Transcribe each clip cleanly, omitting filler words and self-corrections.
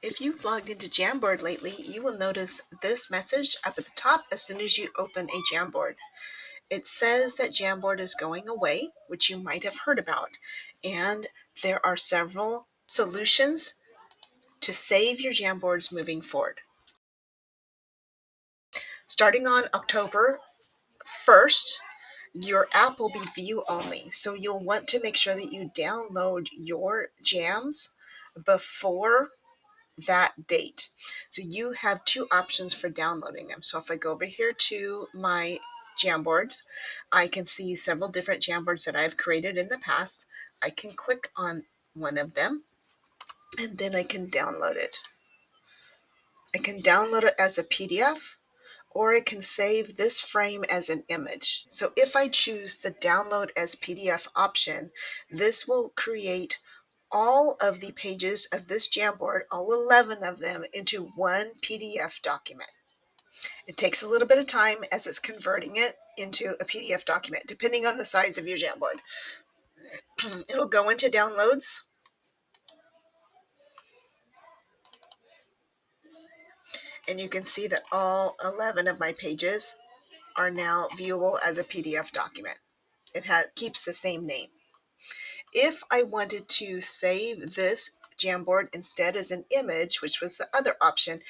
If you've logged into Jamboard lately, you will notice this message up at the top as soon as you open a Jamboard. It says that Jamboard is going away, which you might have heard about, and there are several solutions to save your Jamboards moving forward. Starting on October 1st, your app will be view only, so you'll want to make sure that you download your jams before that date. So you have two options for downloading them. So if I go over here to my Jamboards, I can see several different Jamboards that I've created in the past. I can click on one of them and then I can download it. I can download it as a PDF, or I can save this frame as an image. So if I choose the download as PDF option, this will create all of the pages of this Jamboard, all 11 of them, into one PDF document. It takes a little bit of time as it's converting it into a PDF document, depending on the size of your Jamboard. It'll go into downloads, and you can see that all 11 of my pages are now viewable as a PDF document. It keeps the same name. If I wanted to save this Jamboard instead as an image, which was the other option,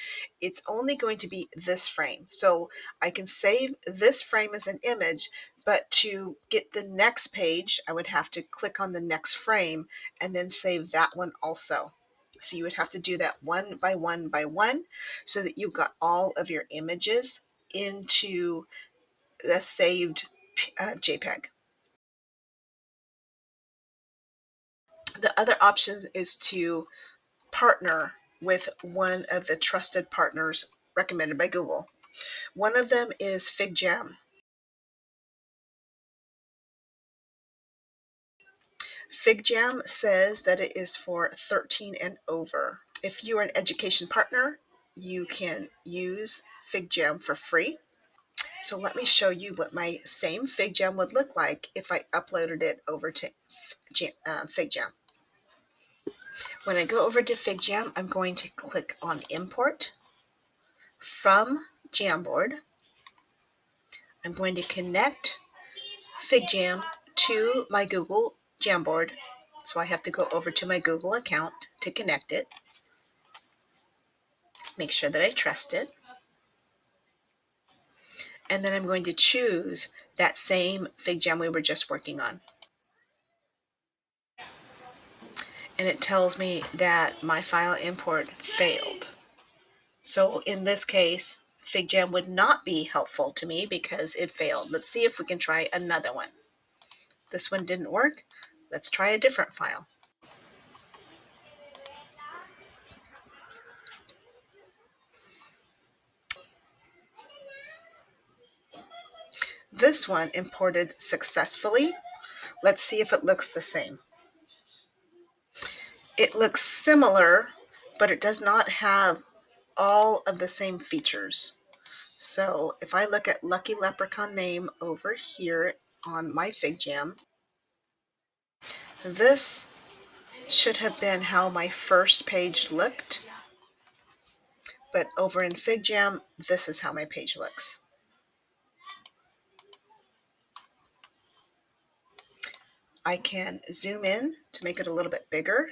it's only going to be this frame. So I can save this frame as an image, but to get the next page, I would have to click on the next frame and then save that one also. So you would have to do that one by one by one so that you've got all of your images into the saved JPEG. The other option is to partner with one of the trusted partners recommended by Google. One of them is FigJam. FigJam says that it is for 13 and over. If you are an education partner, you can use FigJam for free. So let me show you what my same FigJam would look like if I uploaded it over to FigJam. When I go over to FigJam, I'm going to click on Import from Jamboard. I'm going to connect FigJam to my Google Jamboard. So I have to go over to my Google account to connect it. Make sure that I trust it. And then I'm going to choose that same FigJam we were just working on. And it tells me that my file import failed. So in this case, FigJam would not be helpful to me because it failed. Let's see if we can try another one. This one didn't work. Let's try a different file. This one imported successfully. Let's see if it looks the same. It looks similar, but it does not have all of the same features. So if I look at Lucky Leprechaun name over here on my FigJam, this should have been how my first page looked. But over in FigJam, this is how my page looks. I can zoom in to make it a little bit bigger.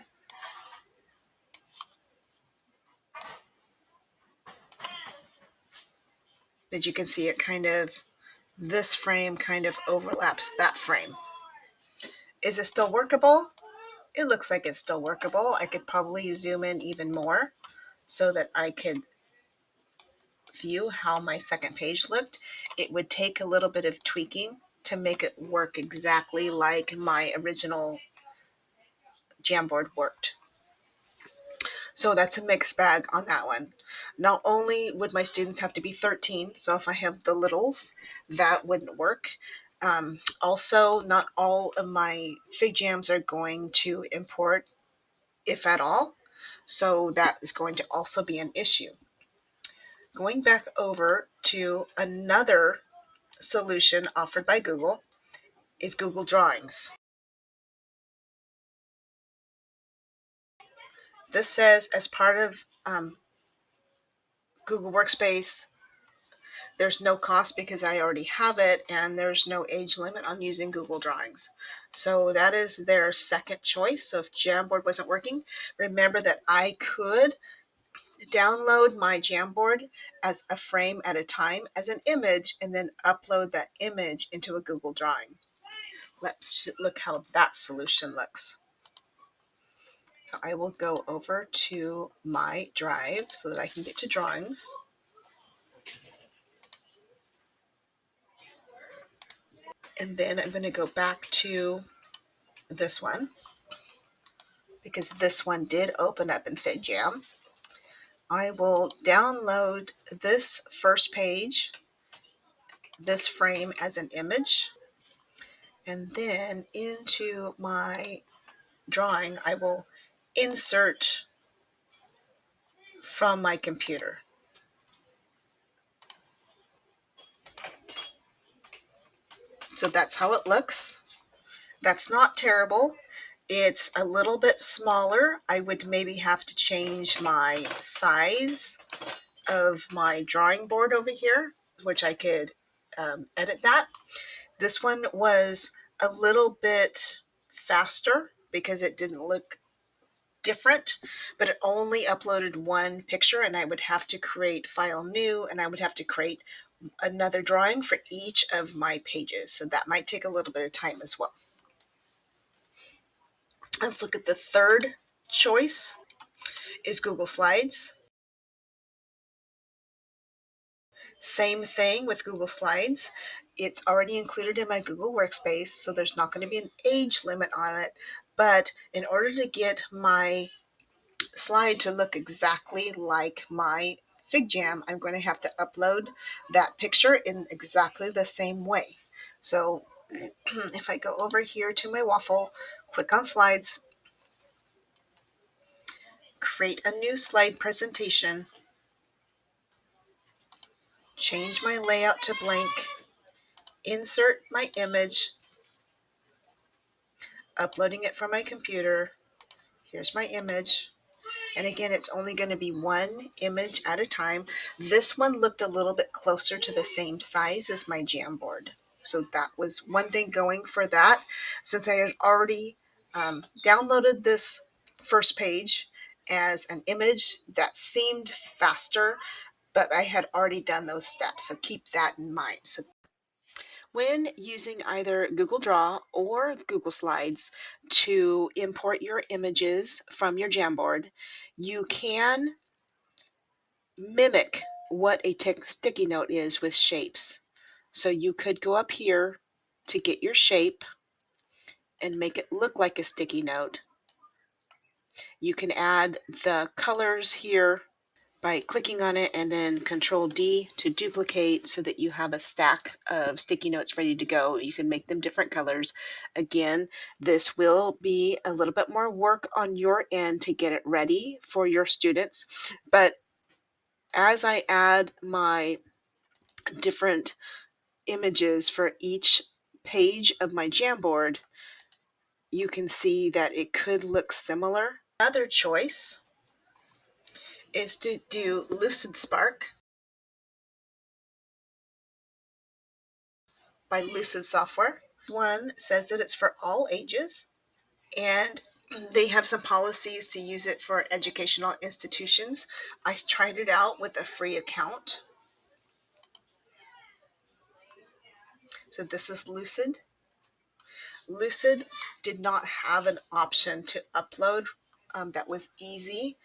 That you can see it this frame kind of overlaps that frame. Is it still workable? It looks like it's still workable. I could probably zoom in even more so that I could view how my second page looked. It would take a little bit of tweaking to make it work exactly like my original Jamboard worked. So that's a mixed bag on that one. Not only would my students have to be 13, so if I have the littles, that wouldn't work. Also, not all of my FigJams are going to import, if at all. So that is going to also be an issue. Going back over to another solution offered by Google is Google Drawings. This says as part of Google Workspace, there's no cost because I already have it, and there's no age limit on using Google Drawings. So that is their second choice. So if Jamboard wasn't working, remember that I could download my Jamboard as a frame at a time as an image and then upload that image into a Google Drawing. Let's look how that solution looks. So I will go over to my drive so that I can get to drawings. And then I'm going to go back to this one because this one did open up in FigJam. I will download this first page, this frame as an image, and then into my drawing I will insert from my computer. So that's how it looks. That's not terrible. It's a little bit smaller. I would maybe have to change my size of my drawing board over here, which I could edit that. This one was a little bit faster because it didn't look different, but it only uploaded one picture, and I would have to create file new, and I would have to create another drawing for each of my pages. So that might take a little bit of time as well. Let's look at the third choice is Google Slides. Same thing with Google Slides. It's already included in my Google Workspace, so there's not going to be an age limit on it. But in order to get my slide to look exactly like my FigJam, I'm going to have to upload that picture in exactly the same way. So if I go over here to my waffle, click on Slides, create a new slide presentation, change my layout to blank, insert my image, uploading it from my computer. Here's my image. And again, it's only going to be one image at a time. This one looked a little bit closer to the same size as my Jamboard. So that was one thing going for that. Since I had already downloaded this first page as an image, that seemed faster, but I had already done those steps. So keep that in mind. So when using either Google Draw or Google Slides to import your images from your Jamboard, you can mimic what a sticky note is with shapes. So you could go up here to get your shape and make it look like a sticky note. You can add the colors here by clicking on it and then Control D to duplicate so that you have a stack of sticky notes ready to go. You can make them different colors. Again, this will be a little bit more work on your end to get it ready for your students, but as I add my different images for each page of my Jamboard, you can see that it could look similar. Another choice is to do Lucidspark by Lucid Software. One says that it's for all ages, and they have some policies to use it for educational institutions. I tried it out with a free account. So this is Lucid. Lucid did not have an option to upload that was easy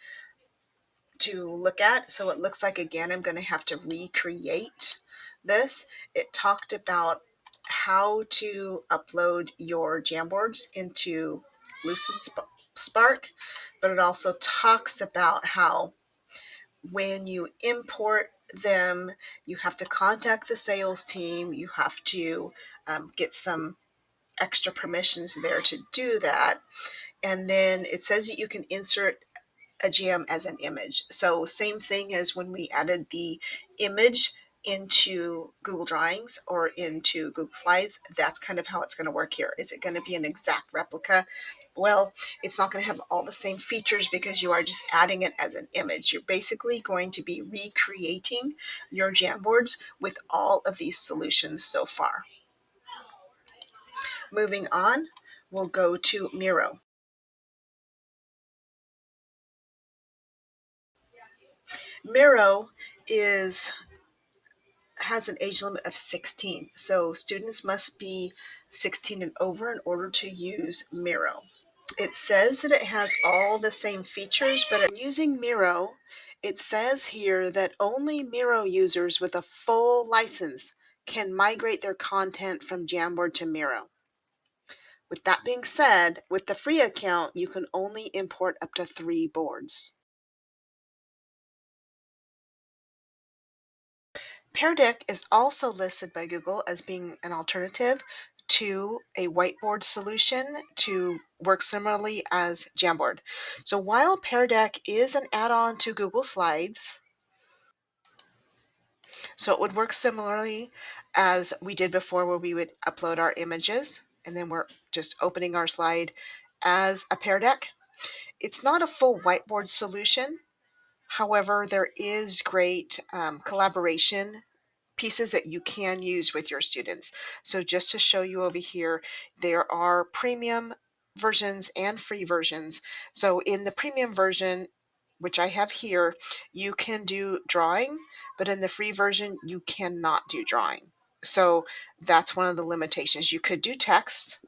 to look at. So it looks like, again, I'm going to have to recreate this. It talked about how to upload your Jamboards into Lucidspark, but it also talks about how when you import them, you have to contact the sales team, you have to get some extra permissions there to do that. And then it says that you can insert a gem as an image. So same thing as when we added the image into Google Drawings or into Google Slides, that's kind of how it's going to work here. Is it going to be an exact replica? Well, it's not going to have all the same features because you are just adding it as an image. You're basically going to be recreating your Jamboards with all of these solutions so far. Moving on, we'll go to Miro. Miro has an age limit of 16, so students must be 16 and over in order to use Miro. It says that it has all the same features, but using Miro, it says here that only Miro users with a full license can migrate their content from Jamboard to Miro. With that being said, with the free account, you can only import up to 3 boards. Pear Deck is also listed by Google as being an alternative to a whiteboard solution to work similarly as Jamboard. So while Pear Deck is an add-on to Google Slides, so it would work similarly as we did before where we would upload our images and then we're just opening our slide as a Pear Deck. It's not a full whiteboard solution. However, there is great collaboration pieces that you can use with your students. So just to show you over here, there are premium versions and free versions. So in the premium version, which I have here, you can do drawing, but in the free version, you cannot do drawing. So that's one of the limitations. You could do text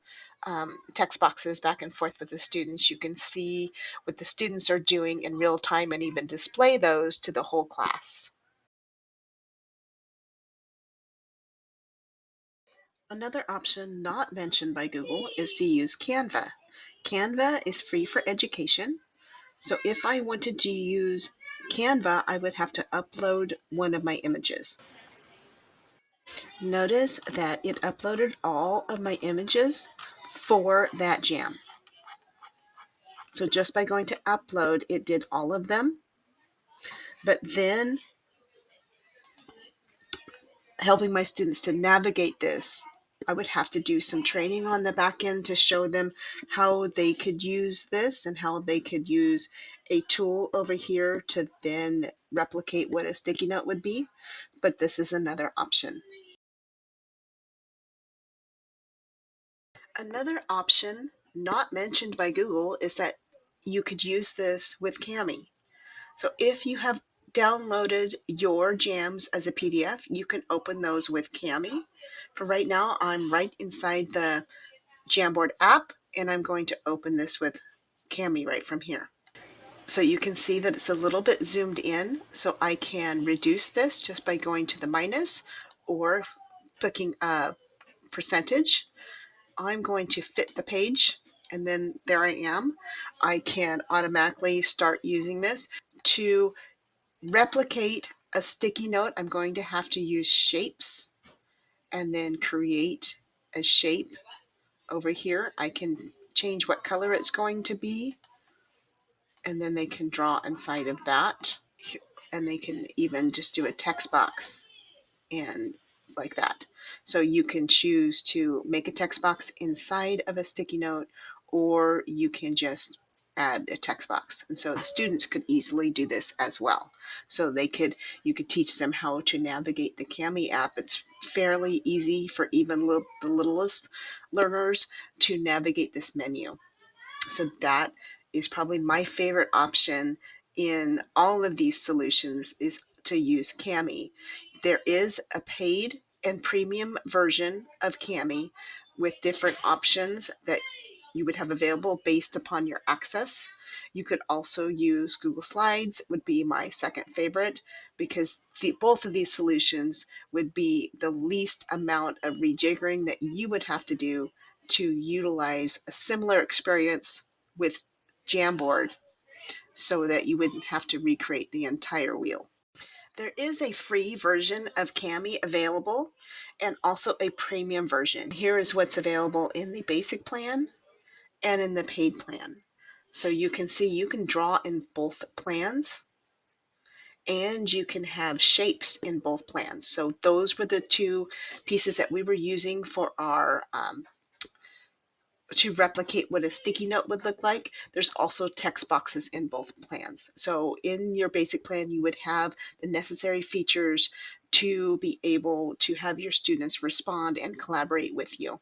boxes back and forth with the students. You can see what the students are doing in real time and even display those to the whole class. Another option not mentioned by Google is to use Canva. Canva is free for education. So if I wanted to use Canva, I would have to upload one of my images. Notice that it uploaded all of my images for that jam. So just by going to upload, it did all of them. But then helping my students to navigate this, I would have to do some training on the back end to show them how they could use this and how they could use a tool over here to then replicate what a sticky note would be. But this is another option. Another option not mentioned by Google is that you could use this with Kami. So if you have downloaded your jams as a PDF, you can open those with Kami. For right now, I'm right inside the Jamboard app, and I'm going to open this with Kami right from here. So you can see that it's a little bit zoomed in, so I can reduce this just by going to the minus or picking a percentage. I'm going to fit the page, and then there I am. I can automatically start using this to replicate a sticky note. I'm going to have to use shapes and then create a shape over here. I can change what color it's going to be, and then they can draw inside of that, and they can even just do a text box and like that. So you can choose to make a text box inside of a sticky note, or you can just add a text box. And so the students could easily do this as well. So you could teach them how to navigate the Kami app. It's fairly easy for even the littlest learners to navigate this menu. So that is probably my favorite option in all of these solutions, is to use Kami. There is a paid and premium version of Kami with different options that you would have available based upon your access. You could also use Google Slides, would be my second favorite, because both of these solutions would be the least amount of rejiggering that you would have to do to utilize a similar experience with Jamboard, so that you wouldn't have to recreate the entire wheel. There is a free version of Kami available and also a premium version. Here is what's available in the basic plan and in the paid plan. So you can see you can draw in both plans, and you can have shapes in both plans. So those were the two pieces that we were using for our to replicate what a sticky note would look like, there's also text boxes in both plans. So in your basic plan, you would have the necessary features to be able to have your students respond and collaborate with you.